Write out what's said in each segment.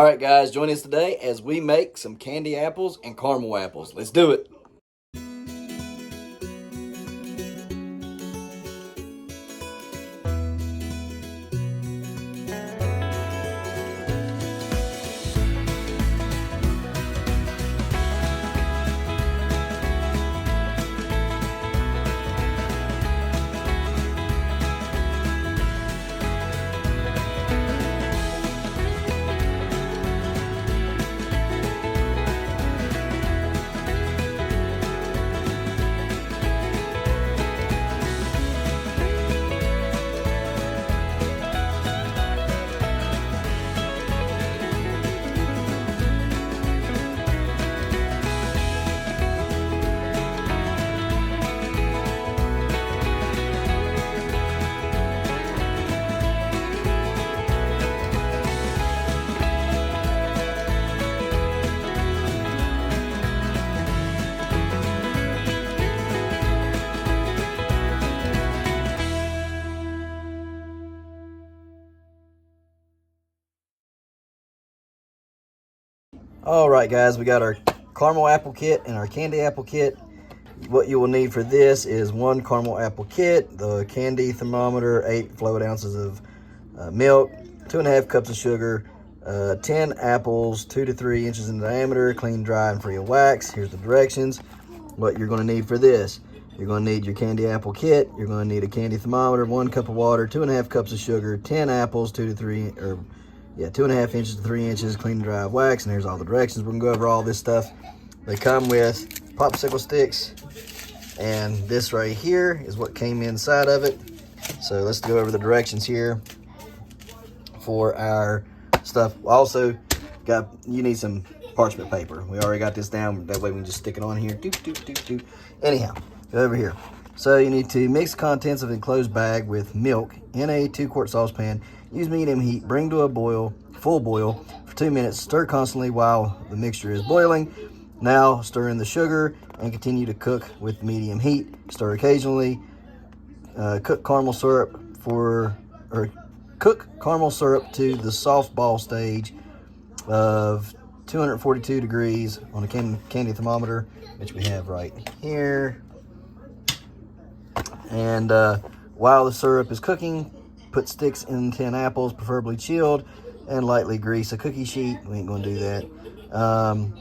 All right, guys, join us today as we make some candy apples and caramel apples. Let's do it. All right, guys, we got our caramel apple kit and our candy apple kit. What you will need for this is 1 caramel apple kit, the candy thermometer, 8 fluid ounces of milk, 2.5 cups of sugar, 10 apples, 2 to 3 inches in diameter, clean, dry, and free of wax. Here's the directions. What you're going to need for this: you're going to need your candy apple kit. You're going to need a candy thermometer, 1 cup of water, 2.5 cups of sugar, 10 apples, 2.5 inches to 3 inches, clean and dry of wax. And here's all the directions. We're gonna go over all this stuff. They come with popsicle sticks, and this right here is what came inside of it. So let's go over the directions here for our stuff. Also, you need some parchment paper. We already got this down. That way we can just stick it on here. Anyhow, go over here. So you need to mix the contents of an enclosed bag with milk in a 2-quart saucepan. Use medium heat. Bring to a full boil for 2 minutes. Stir constantly while the mixture is boiling. Now stir in the sugar and continue to cook with medium heat. Stir occasionally. Cook caramel syrup to the soft ball stage of 242 degrees on a candy thermometer, which we have right here. And while the syrup is cooking, put sticks in 10 apples, preferably chilled, and lightly grease a cookie sheet. We ain't going to do that.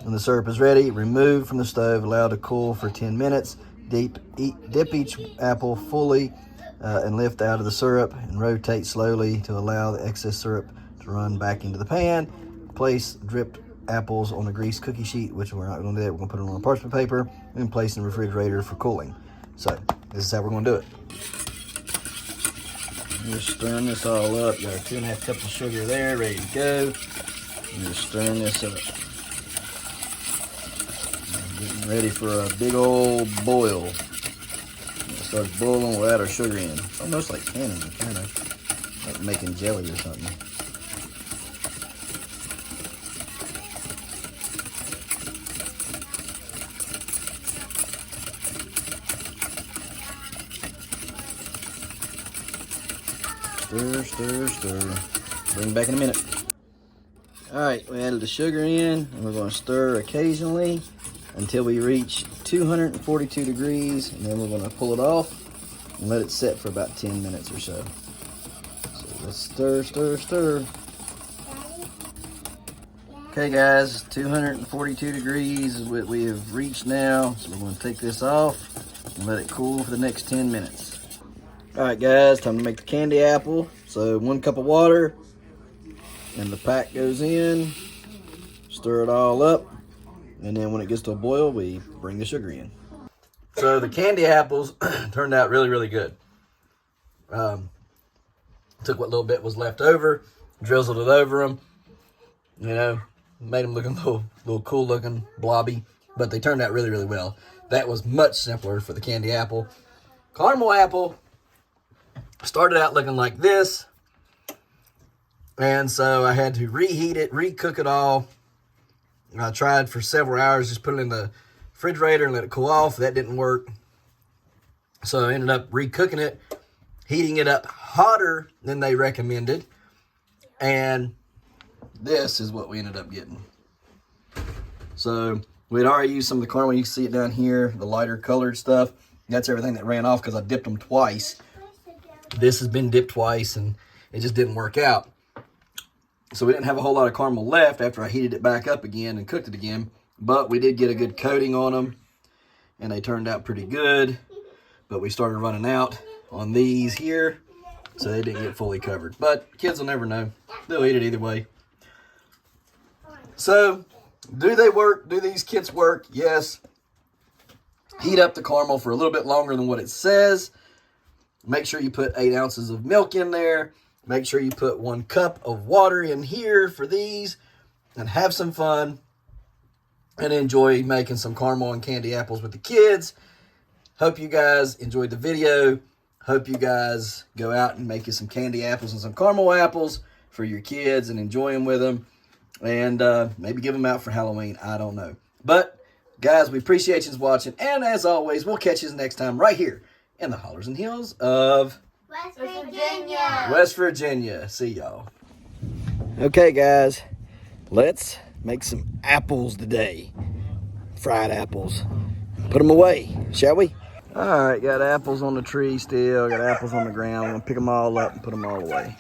When the syrup is ready, remove from the stove, allow to cool for 10 minutes. Dip each apple fully and lift out of the syrup and rotate slowly to allow the excess syrup to run back into the pan. Place dripped apples on a greased cookie sheet, which we're not going to do that. We're going to put it on parchment paper and place in the refrigerator for cooling. So this is how we're going to do it. Just stirring this all up. Got our 2.5 cups of sugar there, ready to go. And just stirring this up. Getting ready for a big old boil. When it starts boiling, we'll add our sugar in. It's almost like canning, kind of like making jelly or something. Stir, stir, stir. Bring back in a minute. All right, we added the sugar in, and we're going to stir occasionally until we reach 242 degrees, and then we're going to pull it off and let it set for about 10 minutes or so. So let's stir, stir, stir. Okay, guys, 242 degrees is what we have reached now. So we're going to take this off and let it cool for the next 10 minutes. All right, guys, time to make the candy apple. So 1 cup of water, and the pack goes in. Stir it all up, and then when it gets to a boil, we bring the sugar in. So the candy apples turned out really, really good. Took what little bit was left over, drizzled it over them, made them look a little cool looking, blobby, but they turned out really, really well. That was much simpler for the candy apple. Caramel apple started out looking like this, and so I had to reheat it, recook it all. I tried for several hours, just put it in the refrigerator and let it cool off. That didn't work, so I ended up recooking it, heating it up hotter than they recommended, and this is what we ended up getting. So we'd already used some of the caramel. You can see it down here, the lighter colored stuff. That's everything that ran off because I dipped them twice. This has been dipped twice and it just didn't work out. So we didn't have a whole lot of caramel left after I heated it back up again and cooked it again. But we did get a good coating on them and they turned out pretty good. But we started running out on these here, so they didn't get fully covered. But kids will never know. They'll eat it either way. So, do they work? Do these kits work? Yes. Heat up the caramel for a little bit longer than what it says. Make sure you put 8 ounces of milk in there. Make sure you put 1 cup of water in here for these. And have some fun. And enjoy making some caramel and candy apples with the kids. Hope you guys enjoyed the video. Hope you guys go out and make you some candy apples and some caramel apples for your kids and enjoy them with them. And maybe give them out for Halloween. I don't know. But, guys, we appreciate you watching. And as always, we'll catch you next time right here in the hollers and hills of West Virginia. West Virginia. See y'all. Okay, guys. Let's make some apples today. Fried apples. Put them away, shall we? All right, got apples on the tree still. Got apples on the ground. I'm going to pick them all up and put them all away.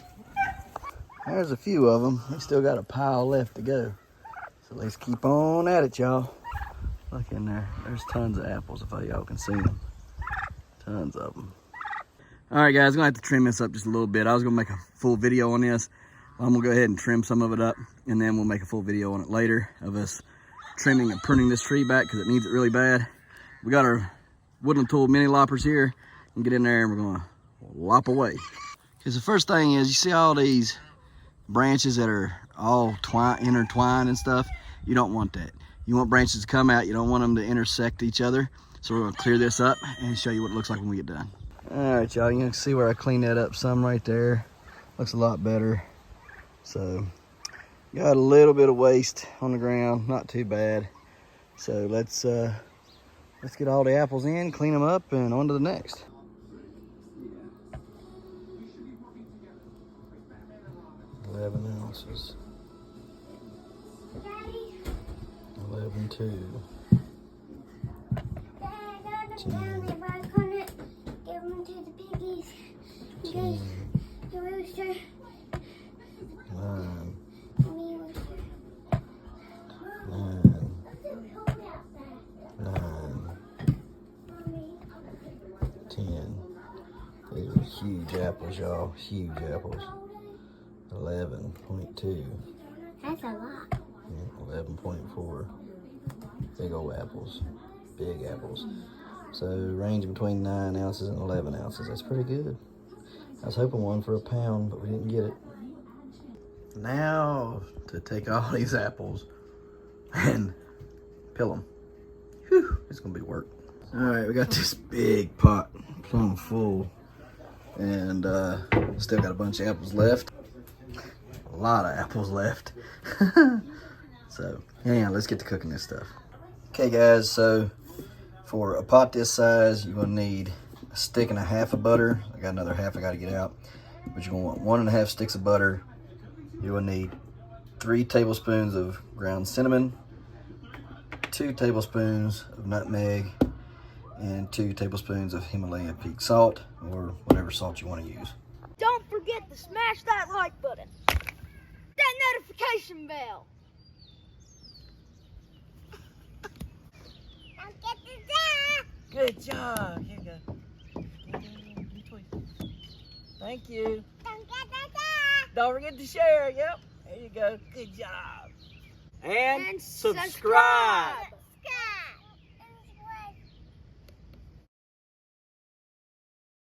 There's a few of them. We still got a pile left to go. So let's keep on at it, y'all. Look in there. There's tons of apples if y'all can see them. Tons of them. All right, guys, I'm going to have to trim this up just a little bit. I was going to make a full video on this. I'm going to go ahead and trim some of it up, and then we'll make a full video on it later of us trimming and pruning this tree back because it needs it really bad. We got our woodland tool mini loppers here. And get in there and we're going to lop away. Because the first thing is, you see all these branches that are all intertwined and stuff? You don't want that. You want branches to come out. You don't want them to intersect each other. So we're going to clear this up and show you what it looks like when we get done. All right, y'all. You can see where I cleaned that up some right there. Looks a lot better. So got a little bit of waste on the ground. Not too bad. So let's get all the apples in, clean them up, and on to the next. $11 ounces. 11, 2. 10. Give them to the piggies. 10. The rooster. 9. Me rooster. 9. 9. 10. These are huge apples, y'all. Huge apples. 11.2. That's a lot. 11.4. Big old apples. Big apples. So range between 9 ounces and 11 ounces. That's pretty good. I was hoping one for £1, but we didn't get it. Now to take all these apples and peel them. Whew, it's gonna be work. All right, we got this big pot plumb full, and still got a bunch of apples left. A lot of apples left. So, yeah, let's get to cooking this stuff. Okay, guys, so for a pot this size, you're gonna need a stick and a half of butter. I got another half I gotta get out. But you're gonna want 1.5 sticks of butter. You will need 3 tablespoons of ground cinnamon, 2 tablespoons of nutmeg, and 2 tablespoons of Himalayan peak salt, or whatever salt you want to use. Don't forget to smash that like button, that notification bell. Don't get the dog. Good job. Here you go. Thank you. Don't get the dog. Don't forget to share. Yep. There you go. Good job. And And subscribe.